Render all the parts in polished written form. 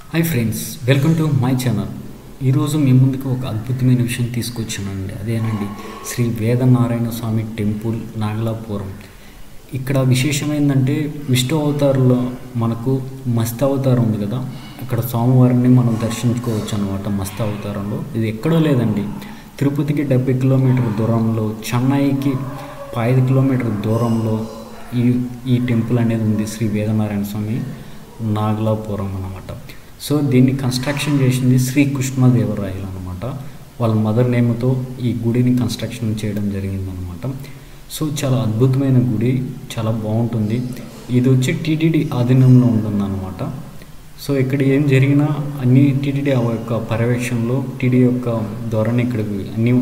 Hi friends, welcome to my channel. ఈరోజు మీ ముందుకు ఒక అద్భుతమైన విషయం తీసుకొచ్చానండి. అదేనండి శ్రీ వేదనారాయణ స్వామి టెంపుల్, నాగలాపురం. ఇక్కడ విశేషం ఏంటంటే విష్ణు అవతారంలో మనకు మత్స్య అవతారం ఉంది కదా, అక్కడ స్వామివారిని మనం దర్శించుకోవచ్చు అనమాట. మత్స్య అవతారంలో ఇది ఎక్కడో లేదండి, తిరుపతికి 70 కిలోమీటర్ల దూరంలో, చెన్నైకి 5 కిలోమీటర్ల దూరంలో ఈ టెంపుల్ అనేది ఉంది. శ్రీ వేదనారాయణ స్వామి నాగలాపురం అన్నమాట. సో దీన్ని కన్స్ట్రక్షన్ చేసింది శ్రీకృష్ణదేవరాయలు అనమాట. వాళ్ళ మదర్ నేమ్తో ఈ గుడిని కన్స్ట్రక్షన్ చేయడం జరిగిందనమాట. సో చాలా అద్భుతమైన గుడి, చాలా బాగుంటుంది. ఇది వచ్చి టీటీడీ ఆధీనంలో ఉంటుందన్నమాట. సో ఇక్కడ ఏం జరిగినా అన్ని టీటీడీ యొక్క పర్యవేక్షణలో, టీడీ యొక్క ద్వారానే ఇక్కడ అన్ని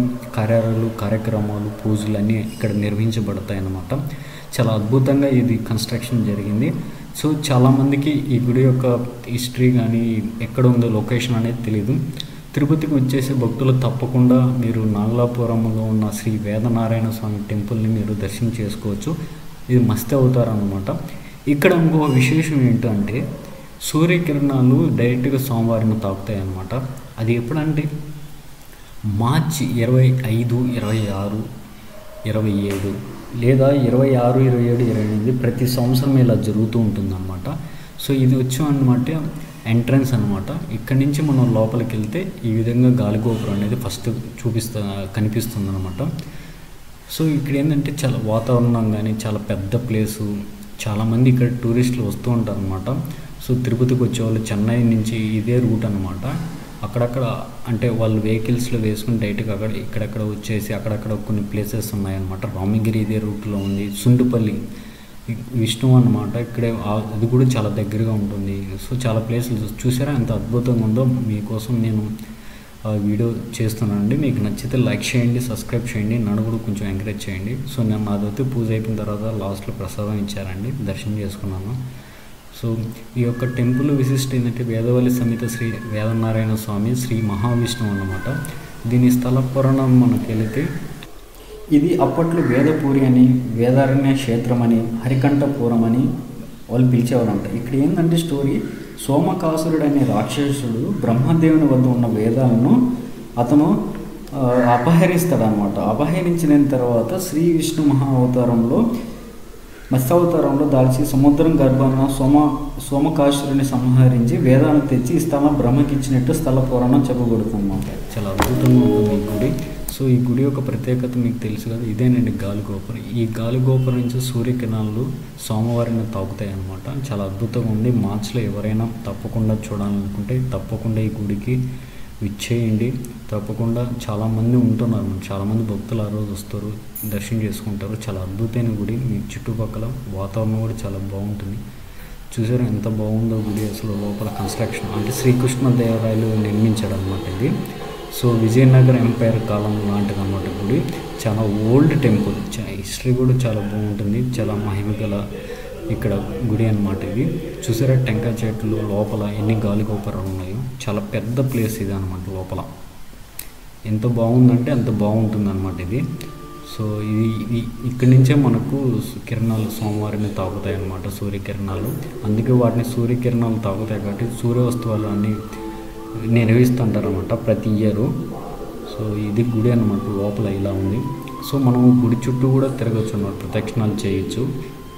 కార్యక్రమాలు, పూజలు అన్నీ ఇక్కడ నిర్వహించబడతాయి అన్నమాట. చాలా అద్భుతంగా ఇది కన్స్ట్రక్షన్ జరిగింది. సో చాలామందికి ఈ గుడి యొక్క హిస్టరీ కానీ ఎక్కడ ఉందో లొకేషన్ అనేది తెలియదు. తిరుపతికి వచ్చేసే భక్తులు తప్పకుండా మీరు నాగలాపురంలో ఉన్న శ్రీ వేదనారాయణ స్వామి టెంపుల్ని మీరు దర్శనం చేసుకోవచ్చు. ఇది మత్స్య అవతారం అనమాట. ఇక్కడ ఇంకో విశేషం ఏంటంటే సూర్యకిరణాలు డైరెక్ట్గా స్వామివారిని తాకుతాయి అన్నమాట. అది ఎప్పుడంటే మార్చి 25, 26, 27 లేదా 26, 27, 28 ప్రతి సంవత్సరం ఇలా జరుగుతూ ఉంటుందన్నమాట. సో ఇది వచ్చామన్నమాట ఎంట్రన్స్ అనమాట. ఇక్కడి నుంచి మనం లోపలికి వెళ్తే ఈ విధంగా గాలిగోపురం అనేది ఫస్ట్ కనిపిస్తుంది అనమాట. సో ఇక్కడ ఏంటంటే చాలా వాతావరణం కానీ చాలా పెద్ద ప్లేసు, చాలామంది ఇక్కడ టూరిస్టులు వస్తూ ఉంటారు అనమాట. సో తిరుపతికి వచ్చేవాళ్ళు చెన్నై నుంచి ఇదే రూట్ అనమాట. అక్కడక్కడ అంటే వాళ్ళు వెహికల్స్లో వేసుకుని డైరెక్ట్గా ఇక్కడక్కడ వచ్చేసి అక్కడక్కడ కొన్ని ప్లేసెస్ ఉన్నాయన్నమాట. రామగిరి ఇదే రూట్లో ఉంది. సుండుపల్లి విష్ణు అనమాట, ఇక్కడే అది కూడా చాలా దగ్గరగా ఉంటుంది. సో చాలా ప్లేసులు చూసారా ఎంత అద్భుతంగా ఉందో. మీకోసం నేను వీడియో చేస్తున్నానండి. మీకు నచ్చితే లైక్ చేయండి, సబ్స్క్రైబ్ చేయండి, నన్ను కూడా కొంచెం ఎంకరేజ్ చేయండి. సో నేను నాదైతే పూజ అయిపోయిన తర్వాత లాస్ట్లో ప్రసాదం ఇచ్చారండి, దర్శనం చేసుకున్నాను. సో ఈ యొక్క టెంపుల్ విశిష్ట ఏంటంటే వేదవల్లి సమేత శ్రీ వేదనారాయణ స్వామి శ్రీ మహావిష్ణువు అన్నమాట. దీని స్థల పురాణం మనకు వెళితే ఇది అప్పట్లో వేదపూరి అని, వేదారణ్య క్షేత్రం అని, హరికంఠపురం అని వాళ్ళు పిలిచేవారంట. ఇక్కడ ఏంటంటే స్టోరీ, సోమకాసురుడు అనే రాక్షసుడు బ్రహ్మదేవుని వద్ద ఉన్న వేదాలను అతను అపహరిస్తాడనమాట. అపహరించిన తర్వాత శ్రీ విష్ణు మహా అవతారంలో మత్స్యావతారంలో దాల్చి సముద్రం గర్భాన సోమకాసురుని సంహరించి వేదాలను తెచ్చి ఈ స్థలం బ్రహ్మకిచ్చినట్టు స్థల పురాణం చెప్పబడుతుందన్నమాట. చాలా అద్భుతంగా ఉంటుంది ఈ గుడి. సో ఈ గుడి యొక్క ప్రత్యేకత మీకు తెలుసు కదా, ఇదేనండి గాలిగోపురం. ఈ గాలిగోపురం నుంచి సూర్యకిరణాలు సోమవారిని తాకుతాయి అన్నమాట. చాలా అద్భుతంగా ఉంది. మార్చిలో ఎవరైనా తప్పకుండా చూడాలనుకుంటే తప్పకుండా ఈ గుడికి విచ్చేయండి. తప్పకుండా చాలామంది ఉంటున్నారు, చాలామంది భక్తులు ఆ రోజు వస్తారు, దర్శనం చేసుకుంటారు. చాలా అద్భుతమైన గుడి. మీ చుట్టుపక్కల వాతావరణం కూడా చాలా బాగుంటుంది. చూసారు ఎంత బాగుందో గుడి. అసలు లోపల కన్స్ట్రక్షన్ అంటే శ్రీకృష్ణదేవరాయలు నిర్మించాడు అనమాట ఇది. సో విజయనగర ఎంపైర్ కాలం లాంటిది అన్నమాట గుడి. చాలా ఓల్డ్ టెంపుల్, హిస్టరీ కూడా చాలా బాగుంటుంది. చాలా మహిమగల ఇక్కడ గుడి అన్నమాట ఇది. చూసారా టెంకాయ చెట్లు, లోపల ఎన్ని గాలిగోపురాలు ఉన్నాయో. చాలా పెద్ద ప్లేస్ ఇది అనమాట. లోపల ఎంత బాగుందంటే అంత బాగుంటుంది అనమాట ఇది. సో ఇది ఇక్కడి నుంచే మనకు కిరణాలు సోమవారిని తాకుతాయి అన్నమాట, సూర్యకిరణాలు. అందుకే వాటిని సూర్యకిరణాలు తాకుతాయి కాబట్టి సూర్యోత్సవాలు అన్నీ నిర్వహిస్తుంటారు అన్నమాట ప్రతి ఇయరు. సో ఇది గుడి అనమాట. లోపల ఇలా ఉంది. సో మనం గుడి చుట్టూ కూడా తిరగచ్చు అన్నమాట, ప్రదక్షిణాలు చేయొచ్చు.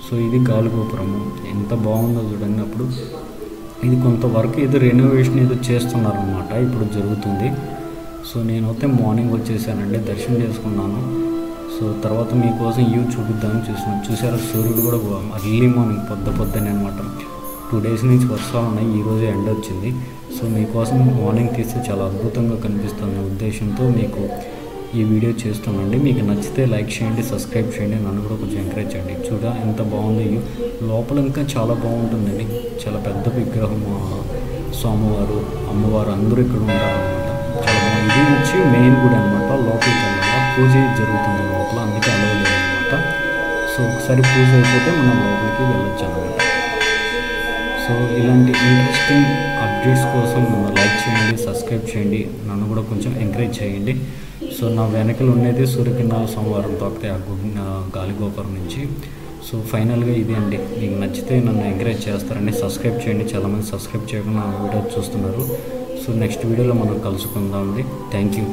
సో ఇది గాలిగోపురము ఎంత బాగుందో చూడండి. అప్పుడు ఇది కొంతవరకు ఏదో రెనోవేషన్ ఏదో చేస్తున్నారనమాట, ఇప్పుడు జరుగుతుంది. సో నేనైతే మార్నింగ్ వచ్చేసానండి, దర్శనం చేసుకున్నాను. సో తర్వాత మీకోసం ఇవి చూపిద్దామని చూస్తున్నాను. చూసారా సూర్యుడు కూడా అర్లీ మార్నింగ్ పొద్దునే అనమాట. 2 days నుంచి వర్షాలు ఉన్నాయి, ఈరోజే ఎండ వచ్చింది. సో మీకోసం మార్నింగ్ తీస్తే చాలా అద్భుతంగా కనిపిస్తుంది ఉద్దేశంతో మీకు ఈ వీడియో చేస్తున్నానండి. మీకు నచ్చితే లైక్ చేయండి, సబ్స్క్రైబ్ చేయండి, నన్ను కూడా కొంచెం ఎంకరేజ్ చేయండి. చూడ ఎంత బాగుంది. లోపల ఇంకా చాలా బాగుంటుందండి. చాలా పెద్ద విగ్రహం, స్వామివారు, అమ్మవారు అందరూ ఇక్కడ ఉంటారనమాట. చాలా బాగుంది. ఇది వచ్చి మెయిన్ గుడి అనమాట. లోపలికి వెళ్ళాలి, పూజ జరుగుతుంది లోపల, అందుకే అలవలేదు అనమాట. సో ఒకసారి పూజ అయిపోతే మనం లోపలికి వెళ్ళొచ్చు అనమాట. సో ఇలాంటి ఇంట్రెస్టింగ్ అప్డేట్స్ కోసం నన్ను లైక్ చేయండి, సబ్స్క్రైబ్ చేయండి, నన్ను కూడా కొంచెం ఎంకరేజ్ చేయండి. సో నా వెనకలు ఉండేది సూర్యకిరణాలు సోమవారం తాకుతాయి ఆ గాలిగోపురం నుంచి. సో ఫైనల్గా ఇదే అండి, మీకు నచ్చితే నన్ను ఎంకరేజ్ చేస్తారండి, సబ్స్క్రైబ్ చేయండి. చాలామంది సబ్స్క్రైబ్ చేయకుండా నా వీడియో చూస్తున్నారు. సో నెక్స్ట్ వీడియోలో మనం కలుసుకుందాం అండి. Thank you.